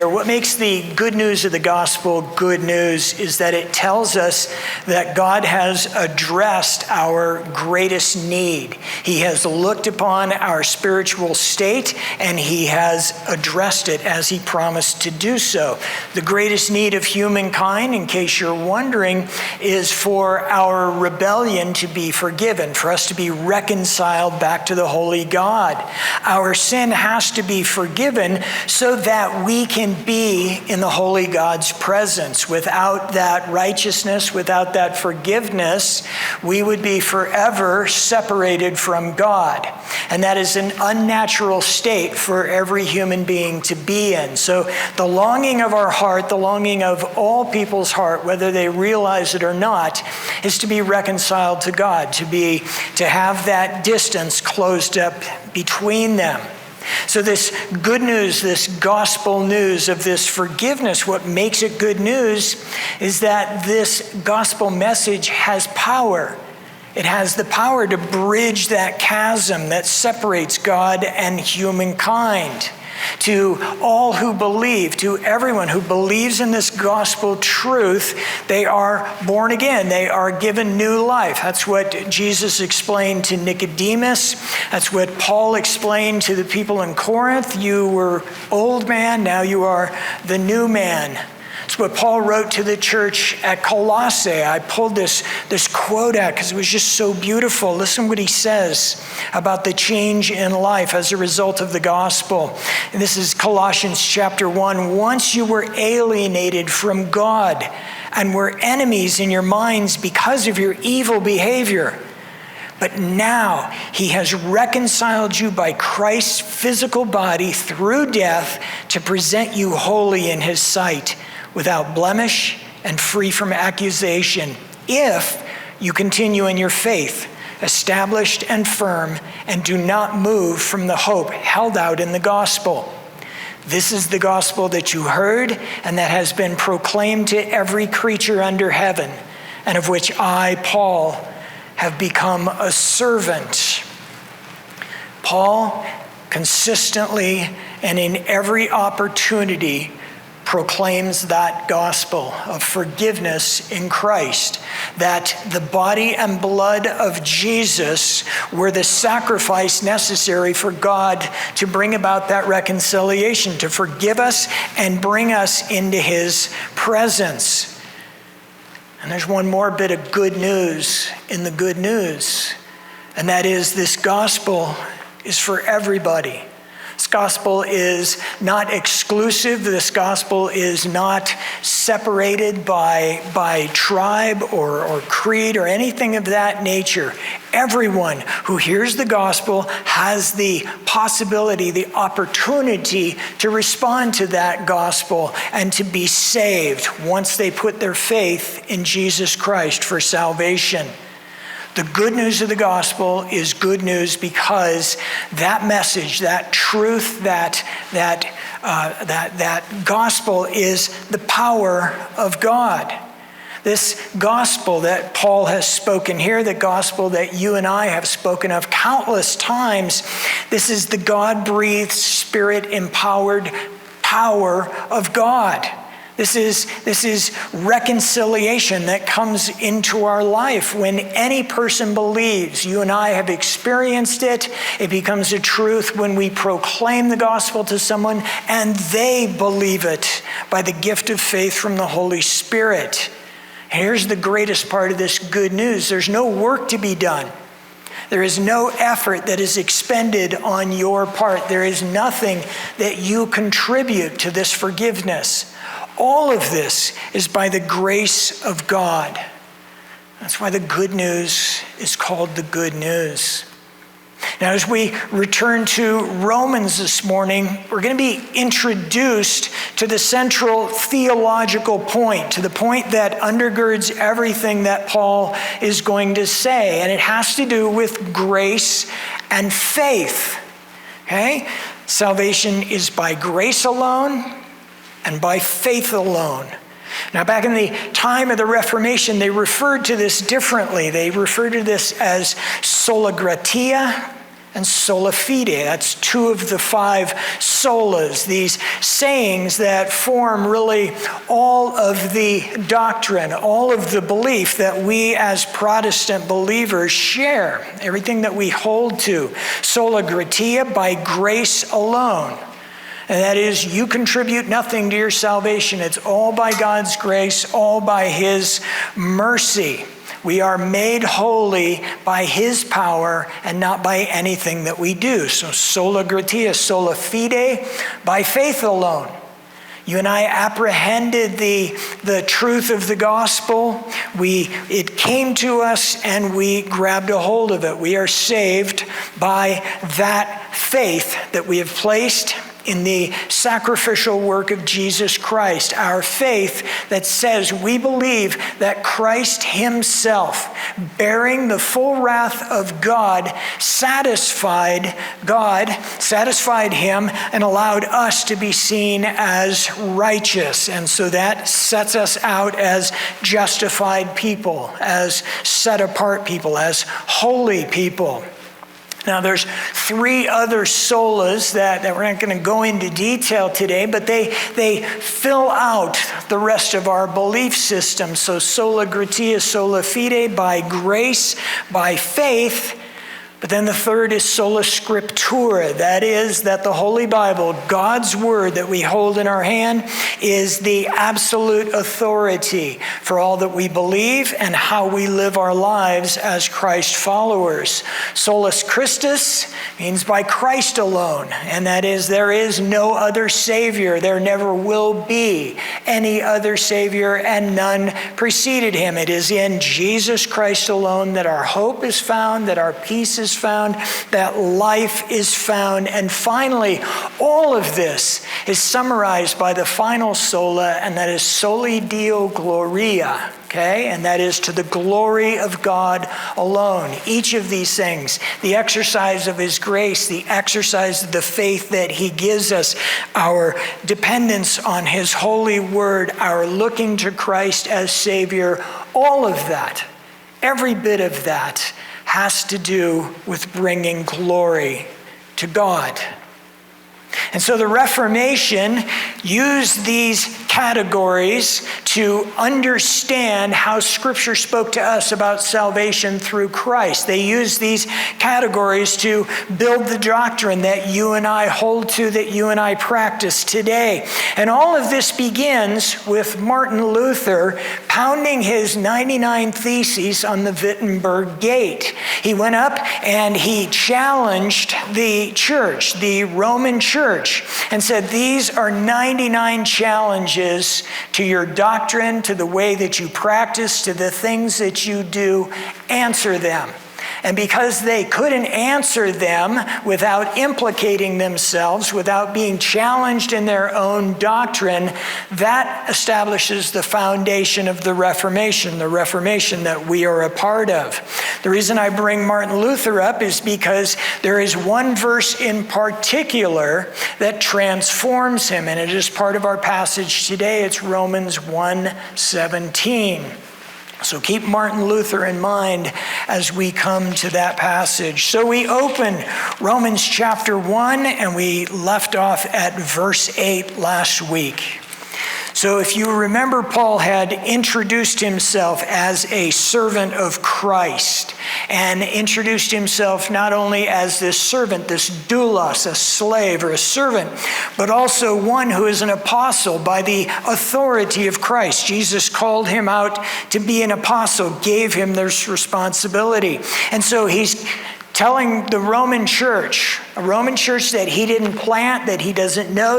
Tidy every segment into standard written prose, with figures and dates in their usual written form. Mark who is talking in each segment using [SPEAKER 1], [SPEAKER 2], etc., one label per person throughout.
[SPEAKER 1] What makes the good news of the gospel good news is that it tells us that God has addressed our greatest need. He has looked upon our spiritual state and he has addressed it as he promised to do so. The greatest need of humankind, in case you're wondering, is for our rebellion to be forgiven, for us to be reconciled back to the holy God. Our sin has to be forgiven so that we can be in the holy God's presence. Without that righteousness, without that forgiveness, we would be forever separated from God. And that is an unnatural state for every human being to be in. So the longing of our heart, the longing of all people's heart, whether they realize it or not, is to be reconciled to God, to have that distance closed up between them. So this good news, this gospel news of this forgiveness, what makes it good news is that this gospel message has power. It has the power to bridge that chasm that separates God and humankind. To all who believe, to everyone who believes in this gospel truth, they are born again. They are given new life. That's what Jesus explained to Nicodemus. That's what Paul explained to the people in Corinth. You were old man, now you are the new man. It's what Paul wrote to the church at Colossae. I pulled this quote out because it was just so beautiful. Listen what he says about the change in life as a result of the gospel. And this is Colossians chapter 1. Once you were alienated from God and were enemies in your minds because of your evil behavior. But now he has reconciled you by Christ's physical body through death to present you holy in his sight, without blemish and free from accusation, if you continue in your faith, established and firm, and do not move from the hope held out in the gospel. This is the gospel that you heard and that has been proclaimed to every creature under heaven, and of which I, Paul, have become a servant. Paul consistently and in every opportunity proclaims that gospel of forgiveness in Christ, that the body and blood of Jesus were the sacrifice necessary for God to bring about that reconciliation, to forgive us and bring us into his presence. And there's one more bit of good news in the good news, and that is this gospel is for everybody. This gospel is not exclusive. This gospel is not separated by tribe or creed or anything of that nature. Everyone who hears the gospel has the possibility, the opportunity to respond to that gospel and to be saved once they put their faith in Jesus Christ for salvation. The good news of the gospel is good news because that message, that truth, that gospel is the power of God. This gospel that Paul has spoken here, the gospel that you and I have spoken of countless times, this is the God-breathed, Spirit-empowered power of God. This is reconciliation that comes into our life when any person believes. You and I have experienced it. It becomes a truth when we proclaim the gospel to someone and they believe it by the gift of faith from the Holy Spirit. Here's the greatest part of this good news. There's no work to be done. There is no effort that is expended on your part. There is nothing that you contribute to this forgiveness. All of this is by the grace of God. That's why the good news is called the good news. Now, as we return to Romans this morning, we're going to be introduced to the central theological point, to the point that undergirds everything that Paul is going to say. And it has to do with grace and faith. Okay? Salvation is by grace alone and by faith alone. Now, back in the time of the Reformation, they referred to this differently. They referred to this as sola gratia and sola fide. That's 2 of the 5 solas, these sayings that form really all of the doctrine, all of the belief that we as Protestant believers share, everything that we hold to. Sola gratia, by grace alone. And that is, you contribute nothing to your salvation. It's all by God's grace, all by His mercy. We are made holy by His power and not by anything that we do. So sola gratia, sola fide, by faith alone. You and I apprehended the truth of the gospel. It came to us and we grabbed a hold of it. We are saved by that faith that we have placed in the sacrificial work of Jesus Christ. Our faith that says we believe that Christ Himself, bearing the full wrath of God, satisfied Him and allowed us to be seen as righteous. And so that sets us out as justified people, as set apart people, as holy people. Now, there's 3 other solas that we're not going to go into detail today, but they fill out the rest of our belief system. So sola gratia, sola fide, by grace, by faith. But then the third is sola scriptura. That is, that the Holy Bible, God's Word that we hold in our hand, is the absolute authority for all that we believe and how we live our lives as Christ followers. Solus Christus means by Christ alone. And that is, there is no other Savior. There never will be any other Savior, and none preceded Him. It is in Jesus Christ alone that our hope is found, that our peace is found, that life is found. And finally, all of this is summarized by the final sola, and that is soli Deo gloria. Okay, and that is to the glory of God alone. Each of these things, the exercise of His grace, the exercise of the faith that He gives us, our dependence on His holy word, our looking to Christ as Savior, all of that, every bit of that has to do with bringing glory to God. And so the Reformation used these categories to understand how Scripture spoke to us about salvation through Christ. They used these categories to build the doctrine that you and I hold to, that you and I practice today. And all of this begins with Martin Luther pounding his 99 Theses on the Wittenberg Gate. He went up and he challenged the church, the Roman church, and said, these are 99 challenges to your doctrine, to the way that you practice, to the things that you do. Answer them. And because they couldn't answer them without implicating themselves, without being challenged in their own doctrine, that establishes the foundation of the Reformation that we are a part of. The reason I bring Martin Luther up is because there is one verse in particular that transforms him, and it is part of our passage today. It's Romans 1:17. So keep Martin Luther in mind as we come to that passage. So we open Romans chapter 1, and we left off at verse 8 last week. So if you remember, Paul had introduced himself as a servant of Christ, and introduced himself not only as this servant, this doulos, a slave or a servant, but also one who is an apostle by the authority of Christ. Jesus called him out to be an apostle, gave him this responsibility. And so he's telling the Roman church, a Roman church that he didn't plant, that he doesn't know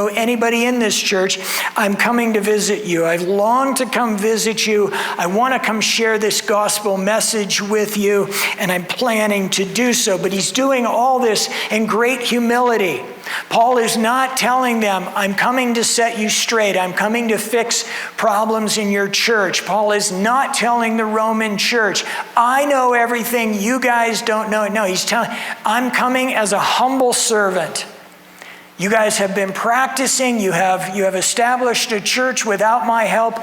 [SPEAKER 1] anybody in this church, I'm coming to visit you. I've longed to come visit you. I want to come share this gospel message with you, and I'm planning to do so. But he's doing all this in great humility. Paul is not telling them, I'm coming to set you straight. I'm coming to fix problems in your church. Paul is not telling the Roman church, I know everything you guys don't know. No, he's telling, I'm coming as a humble servant. You guys have been practicing. You have established a church without my help.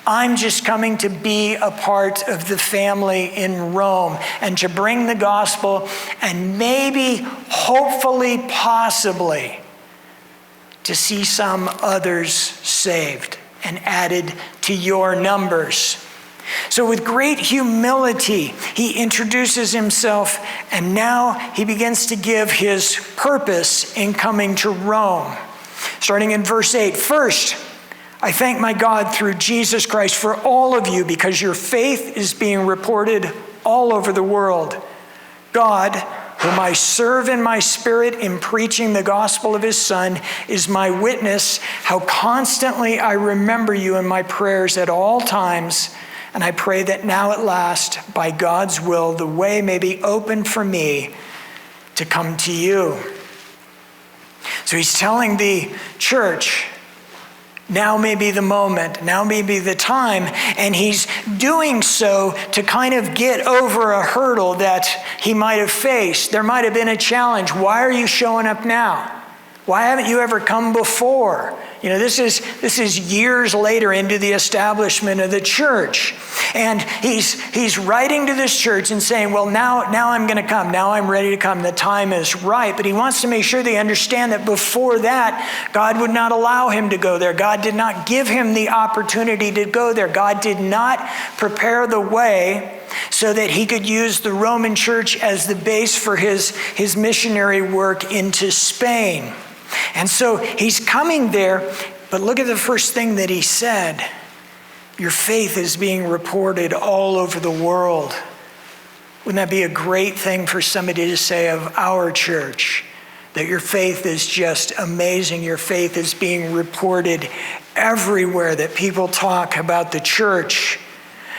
[SPEAKER 1] I'm just coming to be a part of the family in Rome and to bring the gospel and maybe, hopefully, possibly, to see some others saved and added to your numbers. So with great humility, he introduces himself, and now he begins to give his purpose in coming to Rome. Starting in verse 8, "First, I thank my God through Jesus Christ for all of you, because your faith is being reported all over the world. God, whom I serve in my spirit in preaching the gospel of his Son, is my witness how constantly I remember you in my prayers at all times. And I pray that now at last, by God's will, the way may be opened for me to come to you." So he's telling the church, now may be the moment, now may be the time, and he's doing so to kind of get over a hurdle that he might have faced. There might have been a challenge. Why are you showing up now? Why haven't you ever come before? You know, this is years later into the establishment of the church. And he's writing to this church and saying, well, now I'm going to come. Now I'm ready to come. The time is right. But he wants to make sure they understand that before that, God would not allow him to go there. God did not give him the opportunity to go there. God did not prepare the way so that he could use the Roman church as the base for his missionary work into Spain. And so he's coming there, but look at the first thing that he said. Your faith is being reported all over the world. Wouldn't that be a great thing for somebody to say of our church? That your faith is just amazing. Your faith is being reported everywhere, that people talk about the church.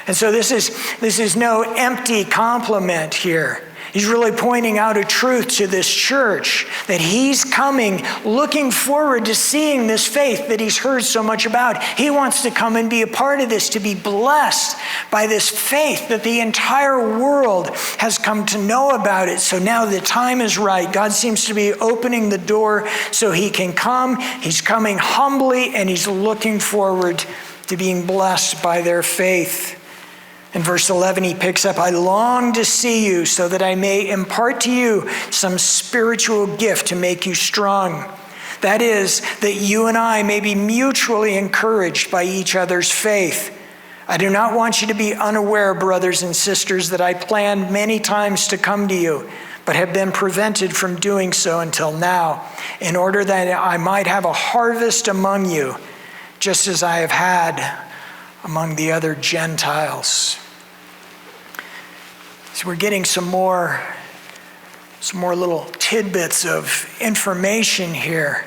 [SPEAKER 1] And so this is no empty compliment here. He's really pointing out a truth to this church, that he's coming, looking forward to seeing this faith that he's heard so much about. He wants to come and be a part of this, to be blessed by this faith that the entire world has come to know about it. So now the time is right. God seems to be opening the door so he can come. He's coming humbly, and he's looking forward to being blessed by their faith. In verse 11, he picks up, I long to see you so that I may impart to you some spiritual gift to make you strong. That is, that you and I may be mutually encouraged by each other's faith. I do not want you to be unaware, brothers and sisters, that I planned many times to come to you, but have been prevented from doing so until now, in order that I might have a harvest among you, just as I have had among the other Gentiles. So we're getting some more little tidbits of information here.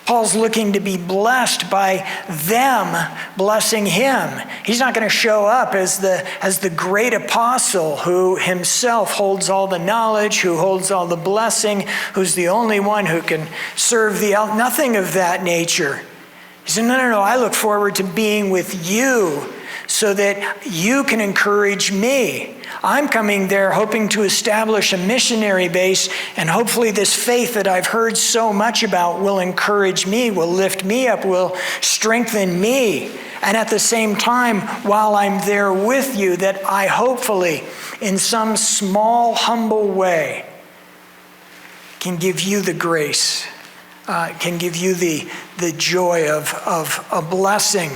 [SPEAKER 1] Paul's looking to be blessed by them blessing him. He's not going to show up as the great apostle who himself holds all the knowledge, who holds all the blessing, who's the only one who can serve nothing of that nature. He said, no, I look forward to being with you so that you can encourage me. I'm coming there hoping to establish a missionary base, and hopefully this faith that I've heard so much about will encourage me, will lift me up, will strengthen me. And at the same time, while I'm there with you, that I hopefully, in some small, humble way, can give you the grace, can give you the joy of a blessing.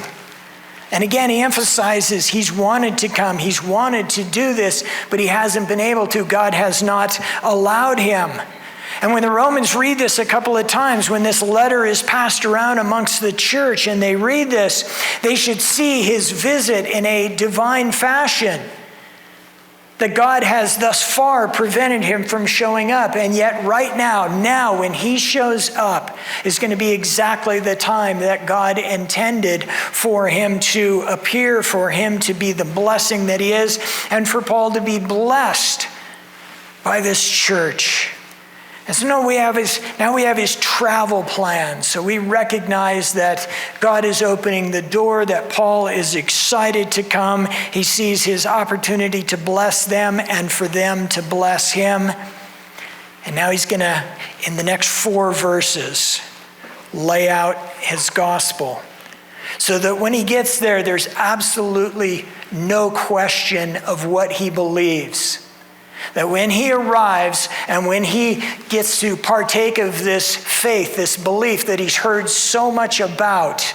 [SPEAKER 1] And again, he emphasizes he's wanted to come, he's wanted to do this, but he hasn't been able to. God has not allowed him. And when the Romans read this a couple of times, when this letter is passed around amongst the church and they read this, they should see his visit in a divine fashion. That God has thus far prevented him from showing up. And yet right now when he shows up, is going to be exactly the time that God intended for him to appear, for him to be the blessing that he is, and for Paul to be blessed by this church. And so now we have his travel plans. So we recognize that God is opening the door, that Paul is excited to come. He sees his opportunity to bless them and for them to bless him. And now he's going to, in the next 4 verses, lay out his gospel. so that when he gets there, there's absolutely no question of what he believes. That when he arrives and when he gets to partake of this faith, this belief that he's heard so much about,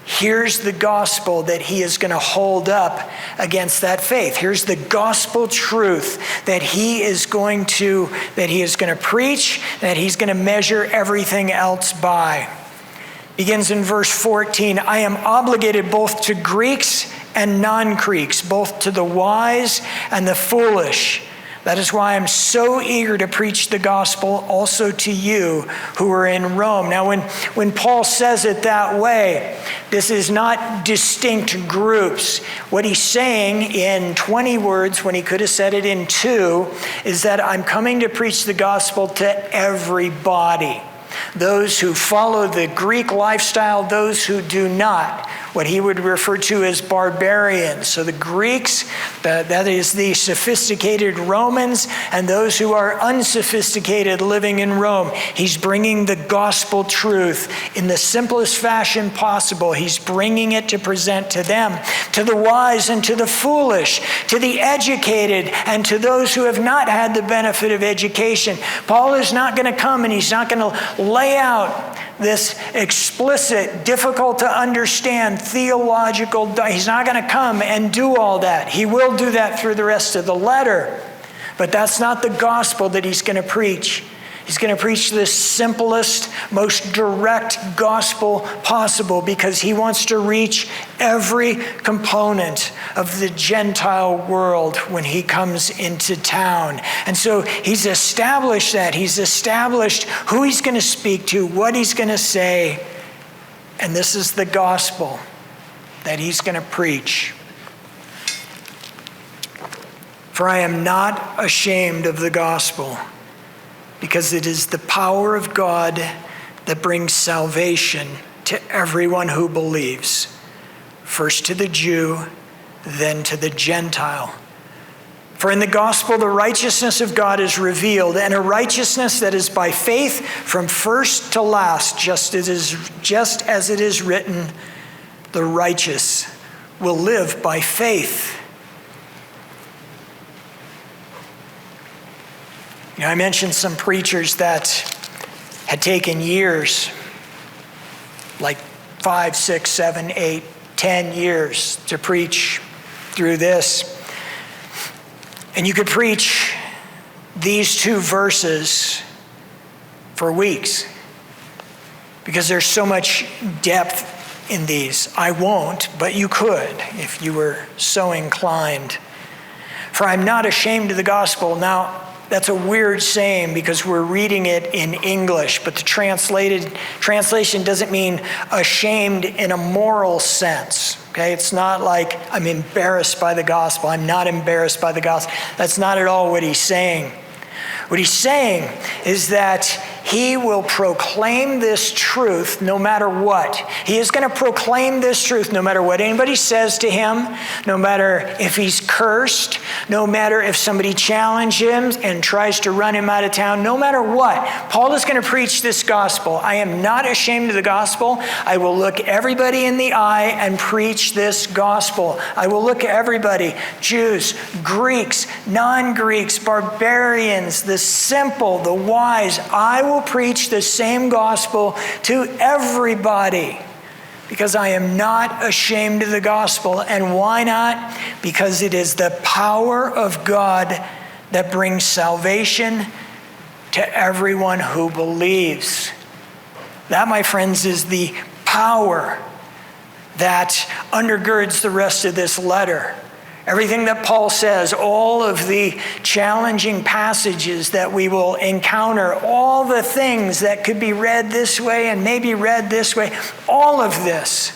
[SPEAKER 1] here's the gospel that he is going to hold up against that faith. Here's the gospel truth that he is going to preach, that he's going to measure everything else by. Begins in verse 14, I am obligated both to Greeks and non-Greeks, both to the wise and the foolish. That is why I'm so eager to preach the gospel also to you who are in Rome. Now, when Paul says it that way, this is not distinct groups. What he's saying in 20 words, when he could have said it in 2, is that I'm coming to preach the gospel to everybody. Those who follow the Greek lifestyle, those who do not. What he would refer to as barbarians. So the Greeks, that is the sophisticated Romans, and those who are unsophisticated living in Rome. He's bringing the gospel truth in the simplest fashion possible. He's bringing it to present to them, to the wise and to the foolish, to the educated and to those who have not had the benefit of education. Paul is not going to come and he's not going to lay out this explicit, difficult to understand theological, he's not going to come and do all that. He will do that through the rest of the letter, but that's not the gospel that he's going to preach. He's going to preach the simplest, most direct gospel possible because he wants to reach every component of the Gentile world when he comes into town. And so he's established that. He's established who he's going to speak to, what he's going to say. And this is the gospel that he's going to preach. For I am not ashamed of the gospel, because it is the power of God that brings salvation to everyone who believes, first to the Jew, then to the Gentile. For in the gospel, the righteousness of God is revealed, and a righteousness that is by faith from first to last, just as it is written, the righteous will live by faith. You know, I mentioned some preachers that had taken years, like 5, 6, 7, 8, 10 years to preach through this. And you could preach these 2 verses for weeks because there's so much depth in these. I won't, but you could if you were so inclined. For I'm not ashamed of the gospel. Now, that's a weird saying because we're reading it in English, but the translation doesn't mean ashamed in a moral sense. Okay, it's not like I'm embarrassed by the gospel. I'm not embarrassed by the gospel. That's not at all what he's saying. What he's saying is that he will proclaim this truth no matter what. He is going to proclaim this truth no matter what anybody says to him, no matter if he's cursed, no matter if somebody challenges him and tries to run him out of town, no matter what. Paul is going to preach this gospel. I am not ashamed of the gospel. I will look everybody in the eye and preach this gospel. I will look at everybody, Jews, Greeks, non-Greeks, barbarians, the simple, the wise. I will preach the same gospel to everybody because I am not ashamed of the gospel. And why not? Because it is the power of God that brings salvation to everyone who believes. That, my friends, is the power that undergirds the rest of this letter. Everything that Paul says, all of the challenging passages that we will encounter, all the things that could be read this way and maybe read this way, all of this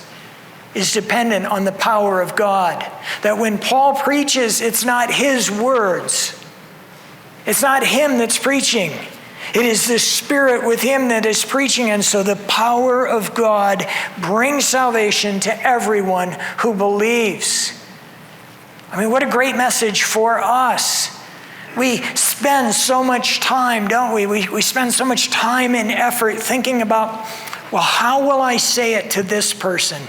[SPEAKER 1] is dependent on the power of God. That when Paul preaches, it's not his words. It's not him that's preaching. It is the Spirit with him that is preaching. And so the power of God brings salvation to everyone who believes. I mean, what a great message for us. We spend so much time, don't we? We spend so much time and effort thinking about, well, how will I say it to this person?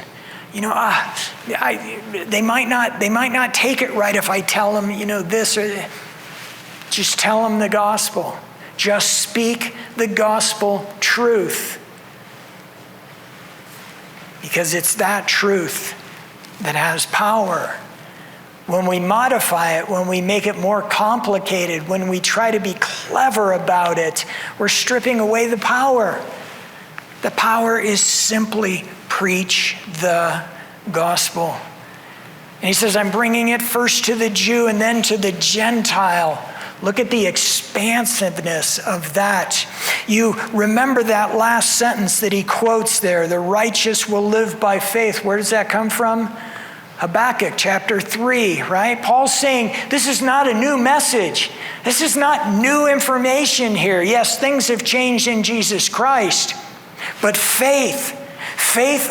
[SPEAKER 1] they might not take it right if I tell them, this or that. Just tell them the gospel. Just speak the gospel truth. Because it's that truth that has power. When we modify it, when we make it more complicated, when we try to be clever about it, we're stripping away the power. The power is simply preach the gospel. And he says, I'm bringing it first to the Jew and then to the Gentile. Look at the expansiveness of that. You remember that last sentence that he quotes there, the righteous will live by faith. Where does that come from? Habakkuk chapter 3, right? Paul's saying this is not a new message. This is not new information here. Yes, things have changed in Jesus Christ, but faith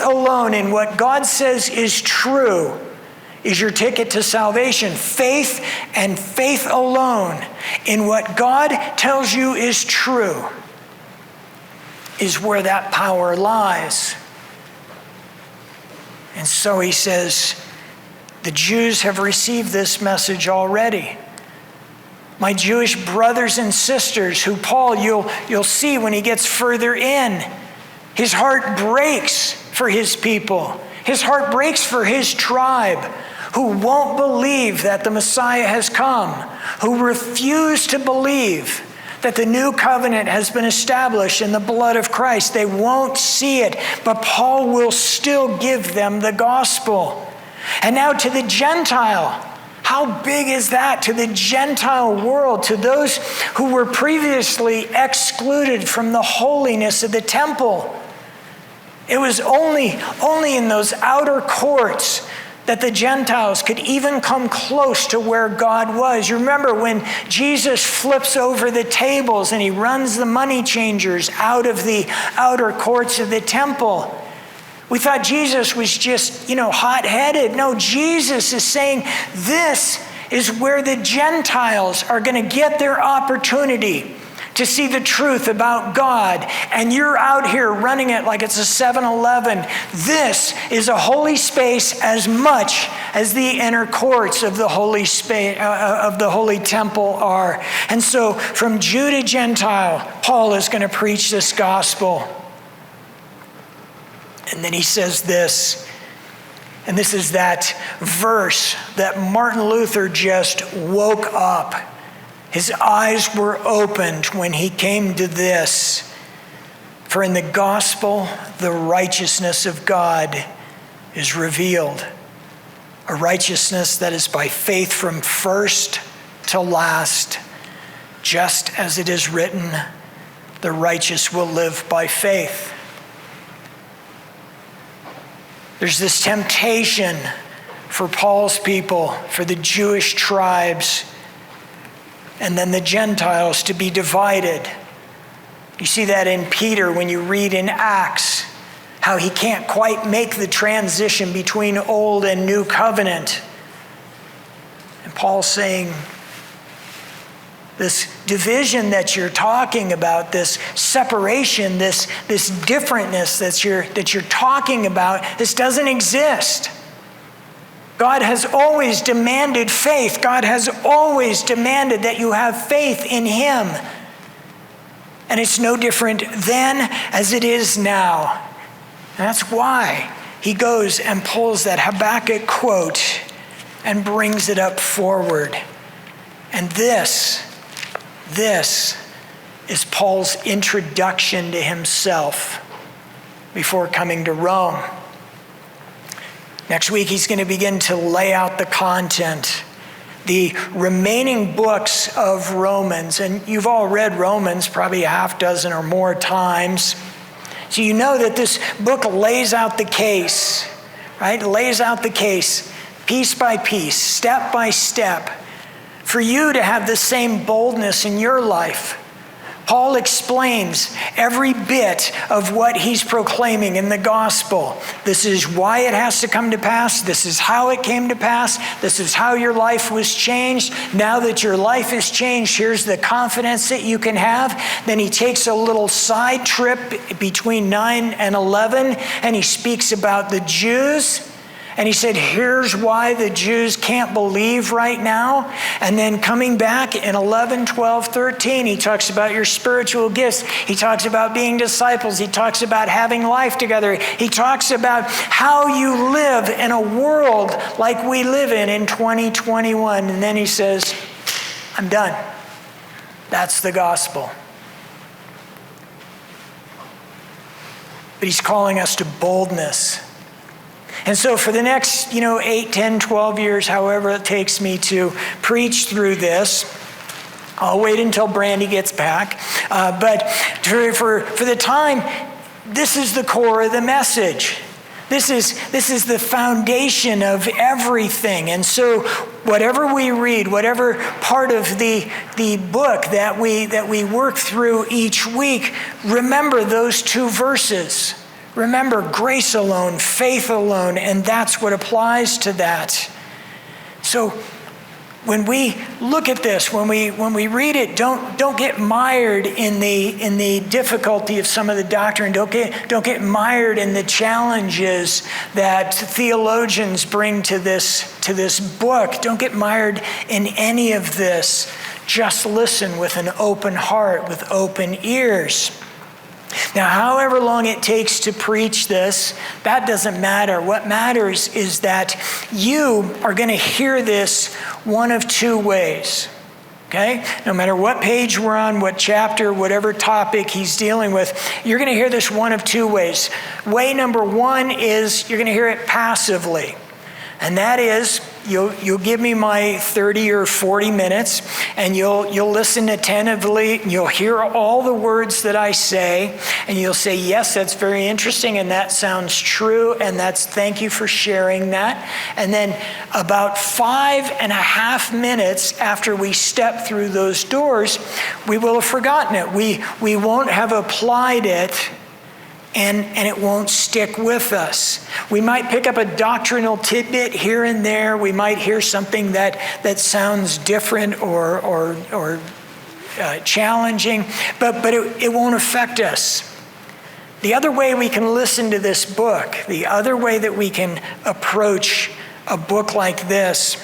[SPEAKER 1] alone in what God says is true is your ticket to salvation. Faith and faith alone in what God tells you is true is where that power lies. And so he says, the Jews have received this message already. My Jewish brothers and sisters, who Paul, you'll see when he gets further in, his heart breaks for his people. His heart breaks for his tribe, who won't believe that the Messiah has come, who refuse to believe that the new covenant has been established in the blood of Christ. They won't see it, but Paul will still give them the gospel. And now to the Gentile. How big is that? To the Gentile world, to those who were previously excluded from the holiness of the temple. It was only in those outer courts that the Gentiles could even come close to where God was. You remember when Jesus flips over the tables and he runs the money changers out of the outer courts of the temple. We thought Jesus was just, hot-headed. No, Jesus is saying this is where the Gentiles are going to get their opportunity to see the truth about God. And you're out here running it like it's a 7-Eleven. This is a holy space as much as the inner courts of the holy space, of the holy temple are. And so from Jew to Gentile, Paul is going to preach this gospel. And then he says this, and this is that verse that Martin Luther just woke up. His eyes were opened when he came to this. For in the gospel, the righteousness of God is revealed. A righteousness that is by faith from first to last. Just as it is written, the righteous will live by faith. There's this temptation for Paul's people, for the Jewish tribes, and then the Gentiles to be divided. You see that in Peter when you read in Acts, how he can't quite make the transition between old and new covenant. And Paul's saying, this division that you're talking about, this separation, this differentness that you're talking about, this doesn't exist. God has always demanded faith. God has always demanded that you have faith in him. And it's no different then as it is now. And that's why he goes and pulls that Habakkuk quote and brings it up forward. And this is Paul's introduction to himself before coming to Rome. Next week, he's going to begin to lay out the content, the remaining books of Romans. And you've all read Romans probably a half dozen or more times. So you know that this book lays out the case, right? It lays out the case piece by piece, step by step, for you to have the same boldness in your life. Paul explains every bit of what he's proclaiming in the gospel. This is why it has to come to pass. This is how it came to pass. This is how your life was changed. Now that your life is changed, here's the confidence that you can have. Then he takes a little side trip between 9 and 11, and he speaks about the Jews. And he said, here's why the Jews can't believe right now. And then coming back in 11, 12, 13, he talks about your spiritual gifts. He talks about being disciples. He talks about having life together. He talks about how you live in a world like we live in 2021. And then he says, I'm done. That's the gospel. But he's calling us to boldness. And so for the next, 8, 10, 12 years, however it takes me to preach through this, I'll wait until Brandy gets back. But for the time, this is the core of the message. This is the foundation of everything. And so whatever we read, whatever part of the book that we work through each week, remember those 2 verses. Remember, grace alone, faith alone, and that's what applies to that. So when we look at this, when we read it, don't get mired in the difficulty of some of the doctrine. Don't get mired in the challenges that theologians bring to this book. Don't get mired in any of this. Just listen with an open heart, with open ears. Now, however long it takes to preach this, that doesn't matter. What matters is that you are going to hear this one of 2 ways. Okay? No matter what page we're on, what chapter, whatever topic he's dealing with, you're going to hear this one of 2 ways. Way number 1 is you're going to hear it passively. And that is, you'll give me my 30 or 40 minutes, and you'll listen attentively, and you'll hear all the words that I say, and you'll say, yes, that's very interesting, and that sounds true, and thank you for sharing that. And then about 5.5 minutes after we step through those doors, we will have forgotten it. We won't have applied it, and it won't stick with us. We might pick up a doctrinal tidbit here and there. We might hear something that sounds different or challenging, but it won't affect us. The other way we can listen to this book, the other way that we can approach a book like this,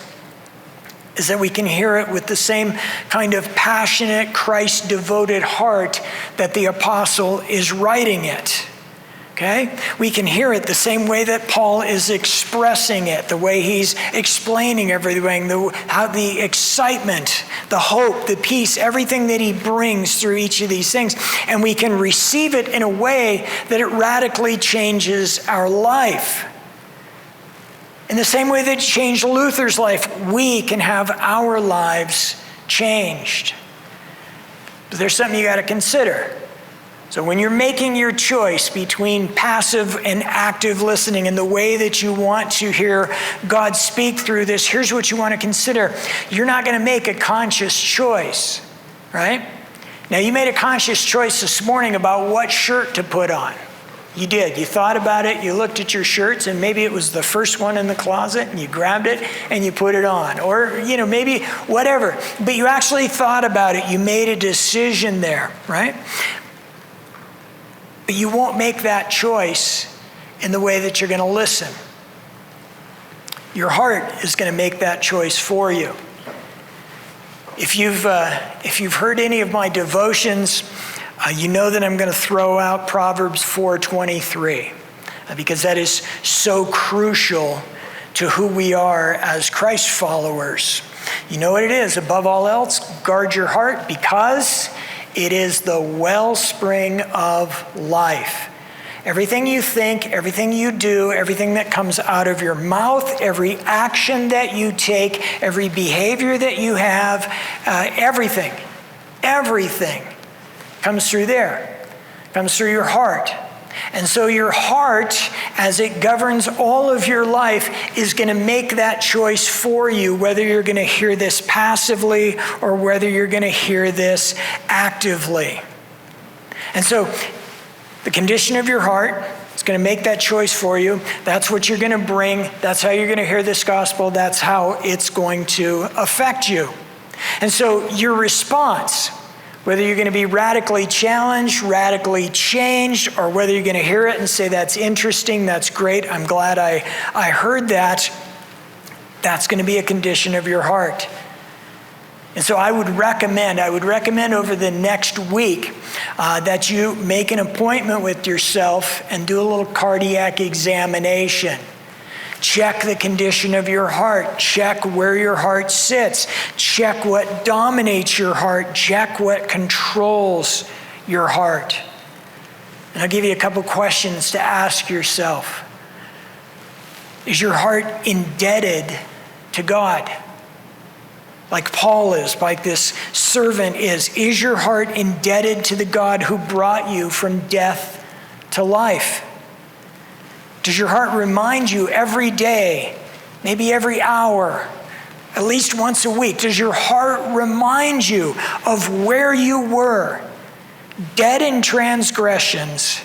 [SPEAKER 1] is that we can hear it with the same kind of passionate, Christ-devoted heart that the apostle is writing it. Okay? We can hear it the same way that Paul is expressing it, the way he's explaining everything, how the excitement, the hope, the peace, everything that he brings through each of these things. And we can receive it in a way that it radically changes our life. In the same way that it changed Luther's life, we can have our lives changed. But there's something you got to consider. So when you're making your choice between passive and active listening and the way that you want to hear God speak through this, here's what you want to consider. You're not going to make a conscious choice, right? Now, you made a conscious choice this morning about what shirt to put on. You did. You thought about it. You looked at your shirts, and maybe it was the first one in the closet, and you grabbed it and you put it on. Or, maybe whatever. But you actually thought about it. You made a decision there, right? But you won't make that choice in the way that you're going to listen. Your heart is going to make that choice for you. If you've heard any of my devotions, you know that I'm going to throw out Proverbs 4:23 because that is so crucial to who we are as Christ followers. You know what it is? Above all else, guard your heart because it is the wellspring of life. Everything you think, everything you do, everything that comes out of your mouth, every action that you take, every behavior that you have, everything comes through there, comes through your heart. And so your heart, as it governs all of your life, is going to make that choice for you, whether you're going to hear this passively or whether you're going to hear this actively. And so the condition of your heart is going to make that choice for you. That's what you're going to bring. That's how you're going to hear this gospel. That's how it's going to affect you. And so your response, Whether you're going to be radically challenged, radically changed, or whether you're going to hear it and say, that's interesting, that's great, I'm glad I heard that, that's going to be a condition of your heart. And so I would recommend over the next week that you make an appointment with yourself and do a little cardiac examination. Check the condition of your heart. Check where your heart sits. Check what dominates your heart. Check what controls your heart. And I'll give you a couple questions to ask yourself. Is your heart indebted to God? Like Paul is, like this servant is. Is your heart indebted to the God who brought you from death to life? Does your heart remind you every day, maybe every hour, at least once a week? Does your heart remind you of where you were, dead in transgressions,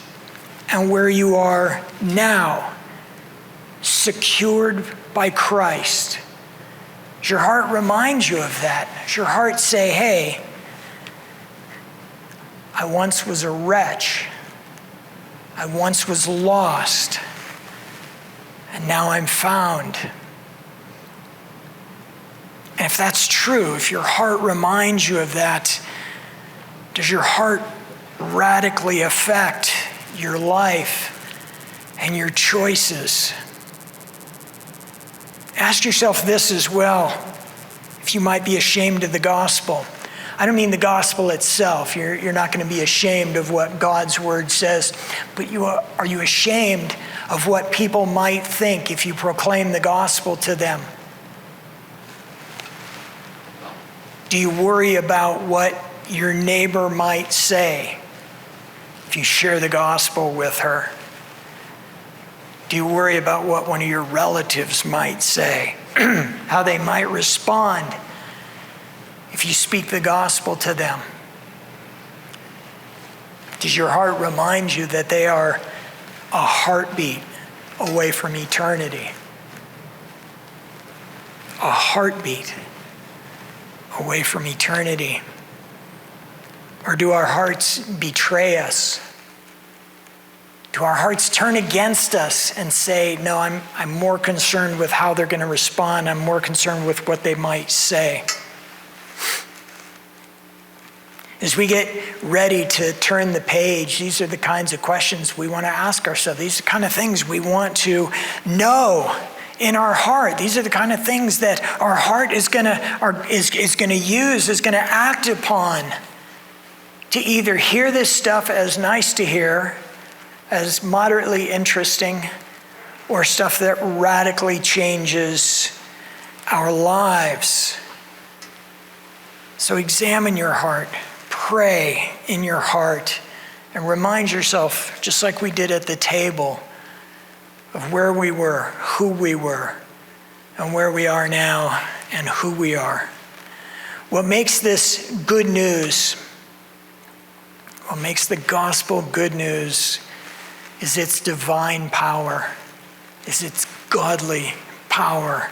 [SPEAKER 1] and where you are now, secured by Christ? Does your heart remind you of that? Does your heart say, hey, I once was a wretch. I once was lost. And now I'm found. And if that's true, if your heart reminds you of that, does your heart radically affect your life and your choices? Ask yourself this as well, if you might be ashamed of the gospel. I don't mean the gospel itself. You're not going to be ashamed of what God's word says, but are you ashamed of what people might think if you proclaim the gospel to them? Do you worry about what your neighbor might say if you share the gospel with her? Do you worry about what one of your relatives might say, how they might respond if you speak the gospel to them? Does your heart remind you that they are a heartbeat away from eternity? A heartbeat away from eternity? Or do our hearts betray us? Do our hearts turn against us and say, no, I'm more concerned with how they're going to respond. I'm more concerned with what they might say. As we get ready to turn the page, these are the kinds of questions we want to ask ourselves. These are the kind of things we want to know in our heart. These are the kind of things that our heart is going to use, is going to act upon to either hear this stuff as nice to hear, as moderately interesting, or stuff that radically changes our lives. So examine your heart, pray in your heart, and remind yourself, just like we did at the table, of where we were, who we were, and where we are now, and who we are. What makes this good news, what makes the gospel good news, is its divine power, is its godly power.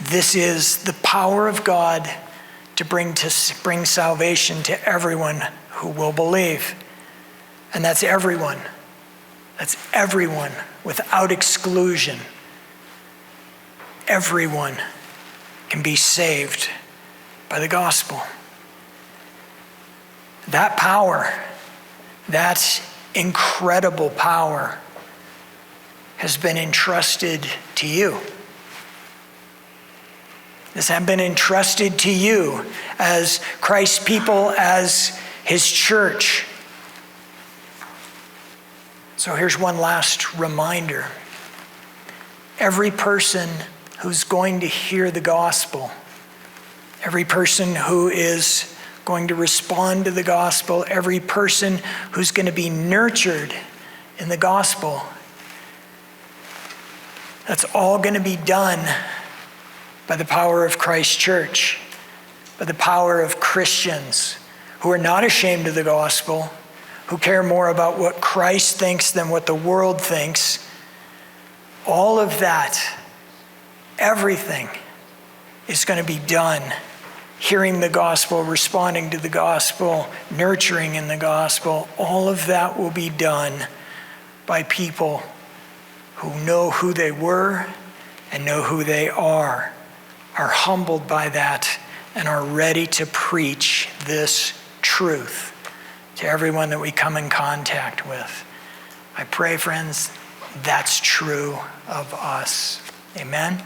[SPEAKER 1] This is the power of God to bring salvation to everyone who will believe. And that's everyone. That's everyone without exclusion. Everyone can be saved by the gospel. That power, that incredible power, has been entrusted to you. This has been entrusted to you as Christ's people, as his church. So here's one last reminder. Every person who's going to hear the gospel, every person who is going to respond to the gospel, every person who's going to be nurtured in the gospel, that's all going to be done by the power of Christ's church, by the power of Christians who are not ashamed of the gospel, who care more about what Christ thinks than what the world thinks. All of that, everything, is going to be done hearing the gospel, responding to the gospel, nurturing in the gospel, all of that will be done by people who know who they were and know who they are humbled by that, and are ready to preach this truth to everyone that we come in contact with. I pray, friends, that's true of us. Amen.